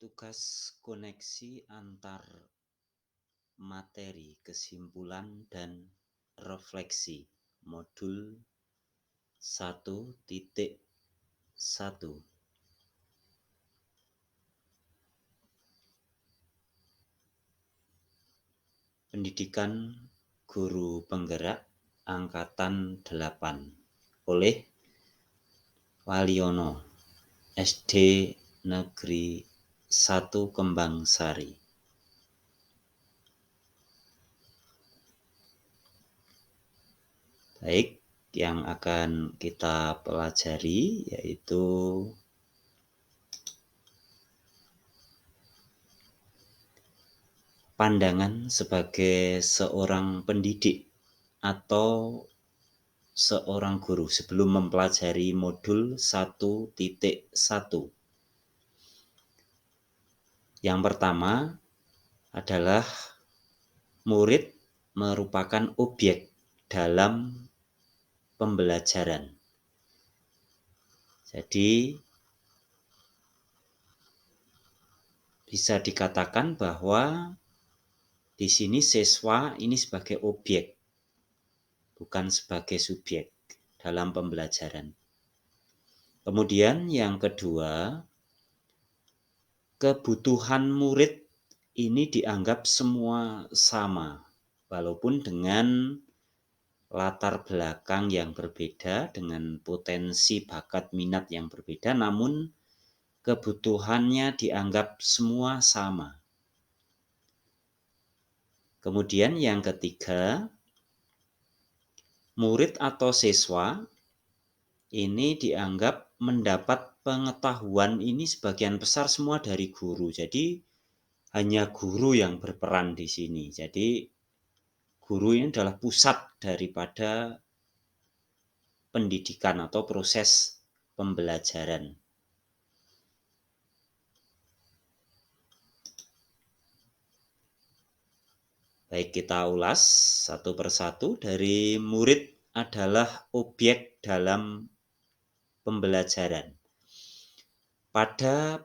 Tugas koneksi antar materi, kesimpulan, dan refleksi modul 1.1. Pendidikan Guru Penggerak Angkatan 8 oleh Waliono, SD Negeri 1 Kembangsari. Baik, yang akan kita pelajari yaitu pandangan sebagai seorang pendidik atau seorang guru sebelum mempelajari modul 1.1. Yang pertama adalah murid merupakan objek dalam pembelajaran. Jadi bisa dikatakan bahwa di sini siswa ini sebagai objek, bukan sebagai subjek dalam pembelajaran. Kemudian yang kedua, kebutuhan murid ini dianggap semua sama, walaupun dengan latar belakang yang berbeda, dengan potensi bakat minat yang berbeda, namun kebutuhannya dianggap semua sama. Kemudian yang ketiga, murid atau siswa ini dianggap mendapat pengetahuan ini sebagian besar semua dari guru. Jadi hanya guru yang berperan di sini. Jadi guru ini adalah pusat daripada pendidikan atau proses pembelajaran. Baik, kita ulas satu persatu. Dari murid adalah objek dalam pembelajaran. Pada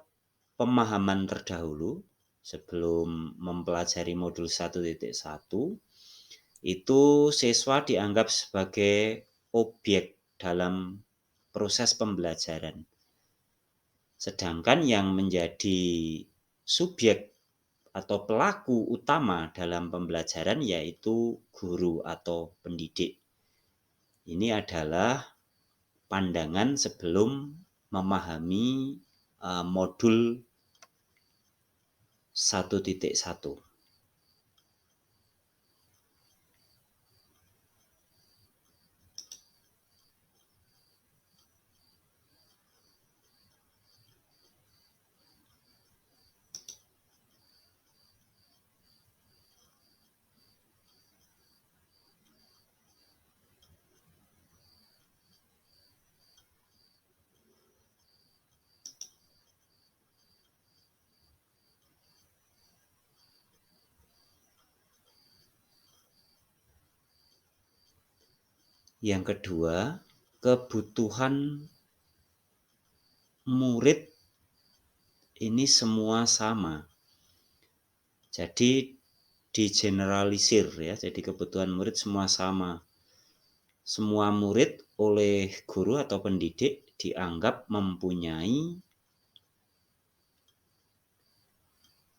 pemahaman terdahulu, sebelum mempelajari modul 1.1, itu siswa dianggap sebagai objek dalam proses pembelajaran. Sedangkan yang menjadi subjek atau pelaku utama dalam pembelajaran yaitu guru atau pendidik. Ini adalah pandangan sebelum memahami modul 1.1. Yang kedua, kebutuhan murid ini semua sama. Jadi digeneralisir ya, jadi kebutuhan murid semua sama. Semua murid oleh guru atau pendidik dianggap mempunyai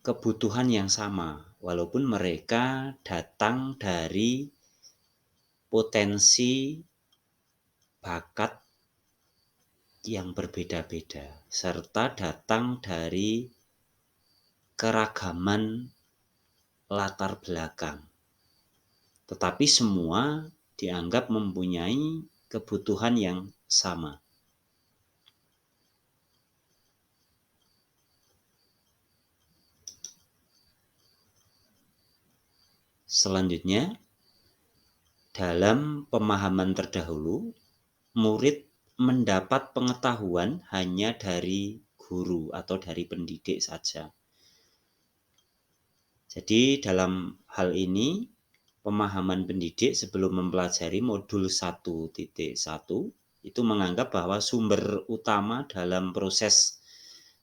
kebutuhan yang sama, walaupun mereka datang dari potensi bakat yang berbeda-beda, serta datang dari keragaman latar belakang. Tetapi semua dianggap mempunyai kebutuhan yang sama. Selanjutnya, dalam pemahaman terdahulu, murid mendapat pengetahuan hanya dari guru atau dari pendidik saja. Jadi dalam hal ini, pemahaman pendidik sebelum mempelajari modul 1.1 itu menganggap bahwa sumber utama dalam proses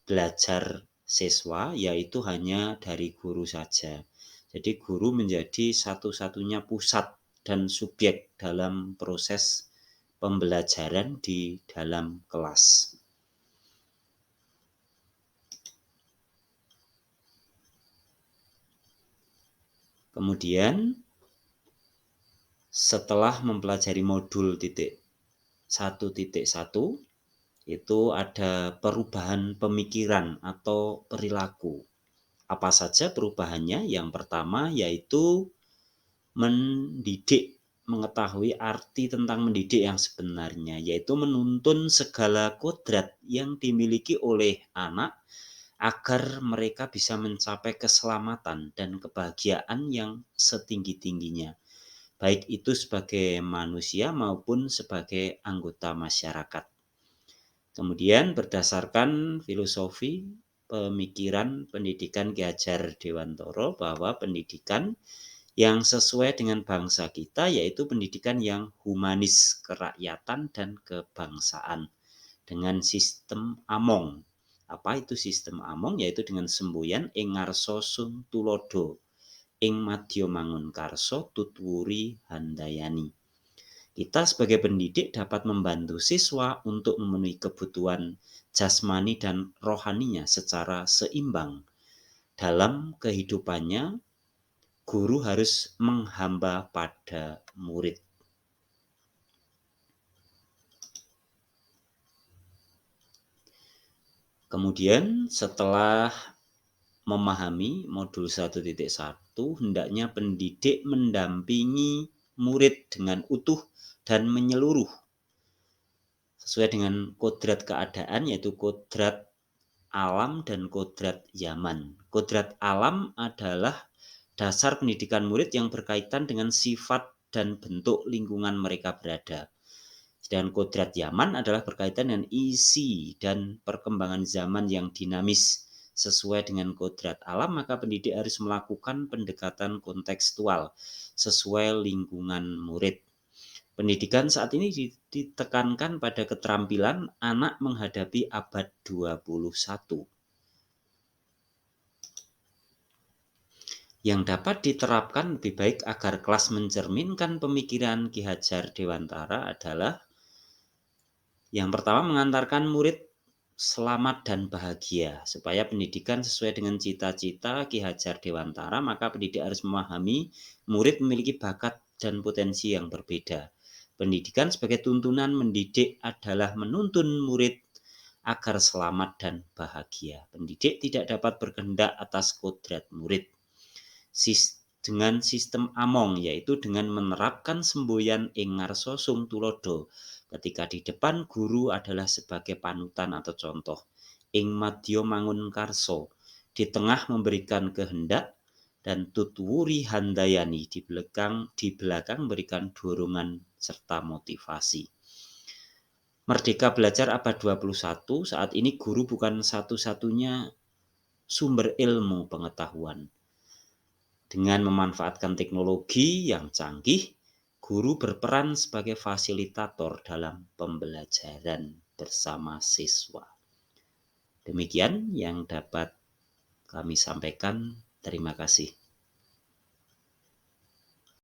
belajar siswa, yaitu hanya dari guru saja. Jadi guru menjadi satu-satunya pusat dan subjek dalam proses pembelajaran di dalam kelas. Kemudian setelah mempelajari modul 1.1 itu ada perubahan pemikiran atau perilaku. Apa saja perubahannya? Yang pertama yaitu mendidik, mengetahui arti tentang mendidik yang sebenarnya, yaitu menuntun segala kodrat yang dimiliki oleh anak agar mereka bisa mencapai keselamatan dan kebahagiaan yang setinggi-tingginya, baik itu sebagai manusia maupun sebagai anggota masyarakat. Kemudian berdasarkan filosofi pemikiran pendidikan Ki Hajar Dewantara bahwa pendidikan yang sesuai dengan bangsa kita yaitu pendidikan yang humanis, kerakyatan, dan kebangsaan dengan sistem among. Apa itu sistem among? Yaitu dengan semboyan ing ngarsa sun tulodo, ing madya mangun karso tutwuri handayani. Kita sebagai pendidik dapat membantu siswa untuk memenuhi kebutuhan jasmani dan rohaninya secara seimbang. Dalam kehidupannya, guru harus menghamba pada murid. Kemudian setelah memahami modul 1.1, hendaknya pendidik mendampingi murid dengan utuh dan menyeluruh sesuai dengan kodrat keadaan, yaitu kodrat alam dan kodrat zaman. Kodrat alam adalah dasar pendidikan murid yang berkaitan dengan sifat dan bentuk lingkungan mereka berada. Dan kodrat zaman adalah berkaitan dengan isi dan perkembangan zaman yang dinamis. Sesuai dengan kodrat alam, maka pendidik harus melakukan pendekatan kontekstual sesuai lingkungan murid. Pendidikan saat ini ditekankan pada keterampilan anak menghadapi abad 21. Yang dapat diterapkan lebih baik agar kelas mencerminkan pemikiran Ki Hajar Dewantara adalah yang pertama, mengantarkan murid selamat dan bahagia. Supaya pendidikan sesuai dengan cita-cita Ki Hajar Dewantara, maka pendidik harus memahami murid memiliki bakat dan potensi yang berbeda. Pendidikan sebagai tuntunan mendidik adalah menuntun murid agar selamat dan bahagia. Pendidik tidak dapat berkehendak atas kodrat murid. Dengan sistem among, yaitu dengan menerapkan semboyan ing ngarsa sung tulodo, ketika di depan guru adalah sebagai panutan atau contoh, ing madya mangun karso, di tengah memberikan kehendak, dan tutwuri handayani, di belakang memberikan dorongan serta motivasi. Merdeka Belajar abad 21, saat ini guru bukan satu-satunya sumber ilmu pengetahuan. Dengan memanfaatkan teknologi yang canggih, guru berperan sebagai fasilitator dalam pembelajaran bersama siswa. Demikian yang dapat kami sampaikan. Terima kasih.